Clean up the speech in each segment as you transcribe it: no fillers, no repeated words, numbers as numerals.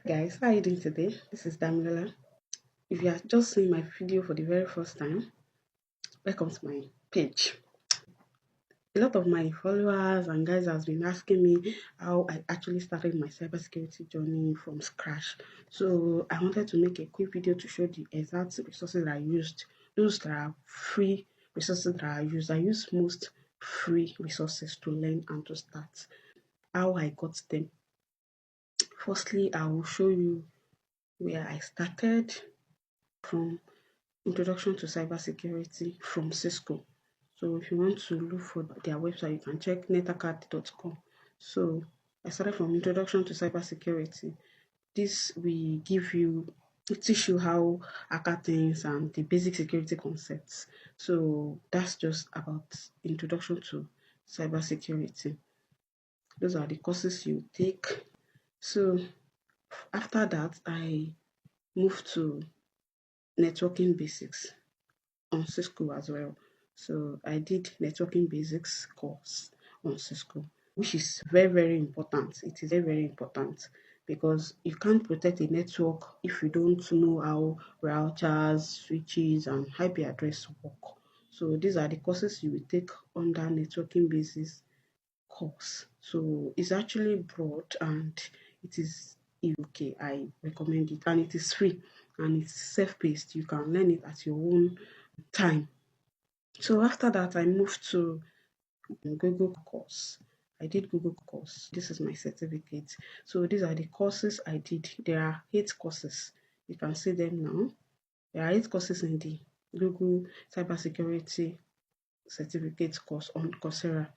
Guys, how are you doing today? This is Damilola. If you are just seeing my video for the very first time, welcome to my page. A lot of my followers and guys has been asking me how I actually started my cybersecurity journey from scratch. So I wanted to make a quick video to show the exact resources that I used. Those that are free resources that I use. I use most free resources to learn and to start. How I got them. Firstly, I will show you where I started from Introduction to Cybersecurity from Cisco. So if you want to look for their website, you can check netacad.com. So I started from Introduction to Cybersecurity. This will teach you how hacker things and the basic security concepts. So that's just about Introduction to Cybersecurity. Those are the courses you take. So after that, I moved to Networking Basics on Cisco as well. So I did networking basics course on Cisco, which is very, very important. It is very, very important because you can't protect a network if you don't know how routers, switches, and IP address work. So these are the courses you will take under networking basics course. So it's actually broad and it is okay. I recommend it and it is free and it's self-paced. You can learn it at your own time. So after that, I moved to Google course. I did Google course. This is my certificate. So these are the courses I did. There are 8 courses. You can see them now. There are 8 courses in the Google Cybersecurity Certificate course on Coursera,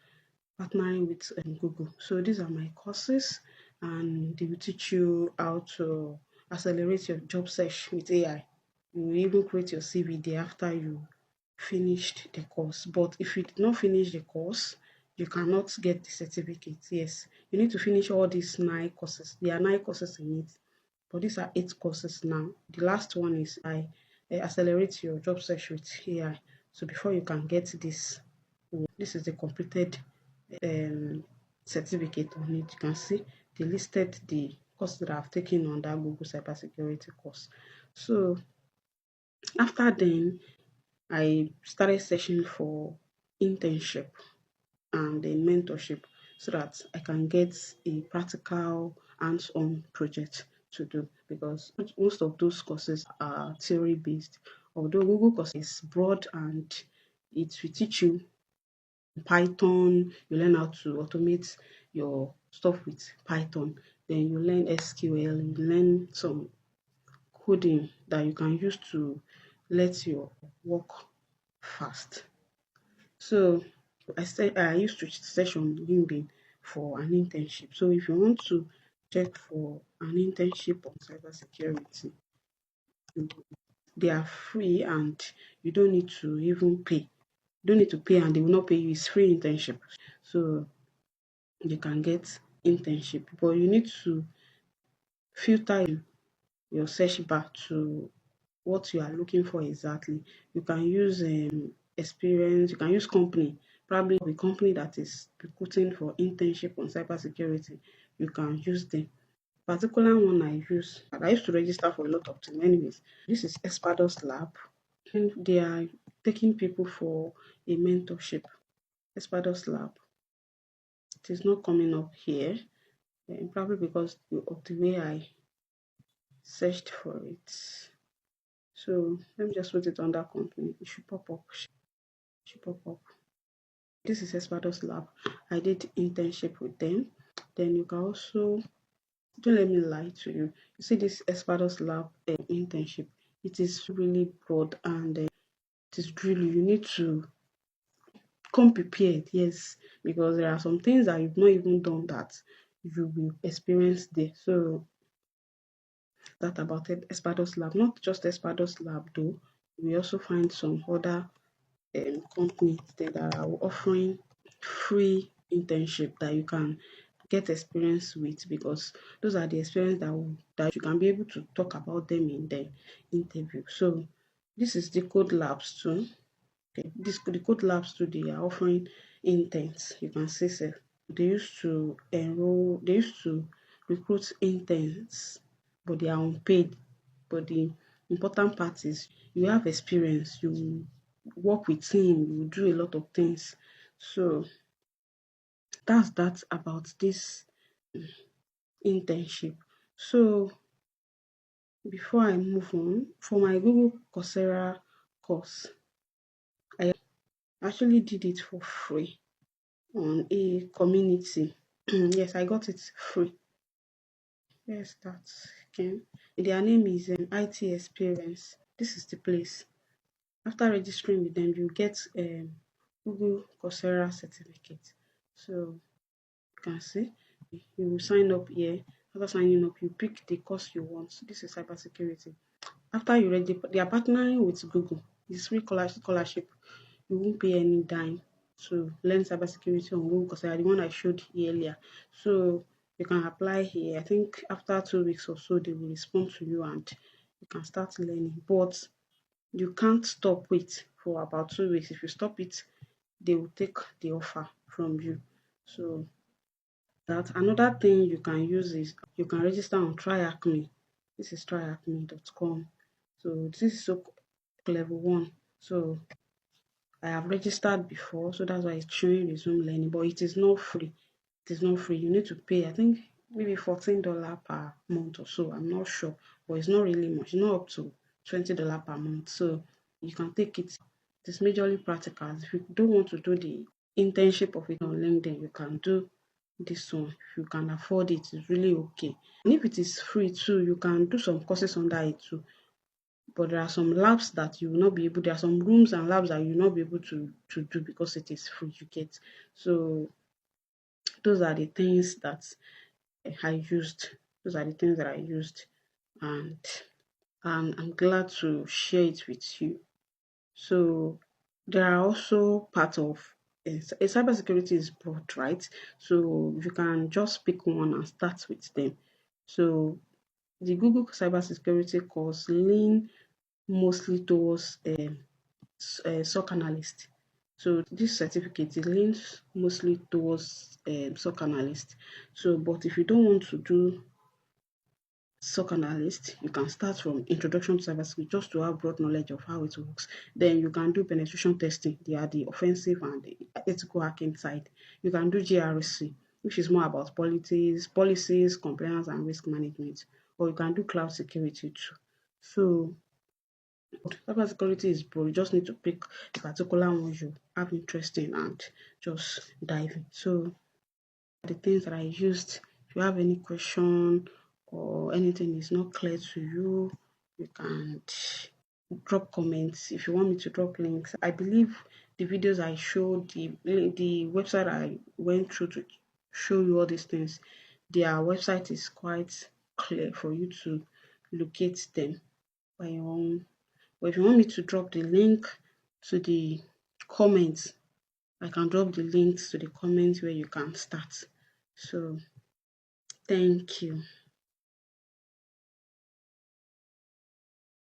partnering with Google. So these are my courses, and they will teach you how to accelerate your job search with AI. You will even create your CV there after you finished the course. But if you did not finish the course, you cannot get the certificate. Yes, you need to finish all these 9 courses. There are 9 courses in it, but these are 8 courses now. The last one is I accelerate your job search with AI. So before you can get this is the completed certificate on it. You can see they listed the course that I've taken on that Google Cybersecurity course. So after then, I started searching for internship and then mentorship so that I can get a practical hands-on project to do because most of those courses are theory based. Although Google course is broad and it will teach you Python, you learn how to automate your stuff with Python, then you learn SQL, you learn some coding that you can use to let your work fast. So I said I used to search on LinkedIn for an internship. So if you want to check for an internship on cybersecurity, they are free and you don't need to even pay. You don't need to pay and they will not pay you. It's free internship. So you can get internship, but you need to filter your search bar to what you are looking for exactly. You can use experience, you can use company, probably a company that is recruiting for internship on cybersecurity. You can use them. Particular one I used to register for a lot of things. Anyways, this is Espados Lab. And they are taking people for a mentorship. Espados Lab. It is not coming up here, probably because of the way I searched for it. So let me just put it under company. It should pop up. It should pop up. This is Espados Lab. I did internship with them. Then you can also don't let me lie to you. You see this Espados Lab internship. It is really broad and it is really you need to come prepared. Yes, because there are some things that you've not even done that you will experience there. So that about it, Espados Lab. Not just Espados Lab though. We also find some other companies that are offering free internship that you can get experience with because those are the experience that you can be able to talk about them in the interview. So this is the code labs too. Okay, this the code labs too. They are offering interns. You can see they used to recruit interns but they are unpaid. But the important part is you have experience, you work with team, you do a lot of things. So that's that about this internship. So before I move on, for my Google Coursera course, I actually did it for free on a community. Yes, I got it free. Yes, that's okay. Their name is IT Experience. This is the place. After registering with them, you get Google Coursera certificate. So you can see you will sign up here. After signing up, you pick the course you want. This is cybersecurity. After you ready, they are partnering with Google. It's free scholarship. You won't pay any dime to learn cybersecurity on Google Coursera, the one I showed you earlier. So you can apply here. I think after 2 weeks or so, they will respond to you and you can start learning. But you can't stop it for about 2 weeks. If you stop it, they will take the offer from you. So that another thing you can use is you can register on TryAcme. This is tryacme.com. So this is so level one. So I have registered before, so that's why it's showing resume learning, but it is not free. It is not free. You need to pay, I think maybe $14 per month or so. I'm not sure, but it's not really much. It's not up to $20 per month. So you can take it. It is majorly practical. If you don't want to do the internship of it on LinkedIn, you can do this one. If you can afford it, it's really okay. And if it is free too, you can do some courses under it too. But there are some labs that you will not be able, there are some rooms and labs that you will not be able to do because it is free, you get. So those are the things that I used. Those are the things that I used, and I'm glad to share it with you. So there are also part of cybersecurity is broad, right? So you can just pick one and start with them. So the Google cybersecurity course lean mostly towards SOC analyst. So this certificate it leans mostly towards SOC analyst. So, but if you don't want to do SOC analyst, you can start from introduction to cybersecurity just to have broad knowledge of how it works. Then you can do penetration testing. They are the offensive and the ethical hacking side. You can do GRC, which is more about policies, compliance, and risk management. Or you can do cloud security too. So cybersecurity is broad. You just need to pick the particular one you have interest in and just dive in. So the things that I used. If you have any question or anything is not clear to you, you can drop comments. If you want me to drop links, I believe the videos I showed, the website I went through to show you all these things, their website is quite clear for you to locate them by your own. But if you want me to drop the link to the comments, I can drop the links to the comments where you can start. So thank you.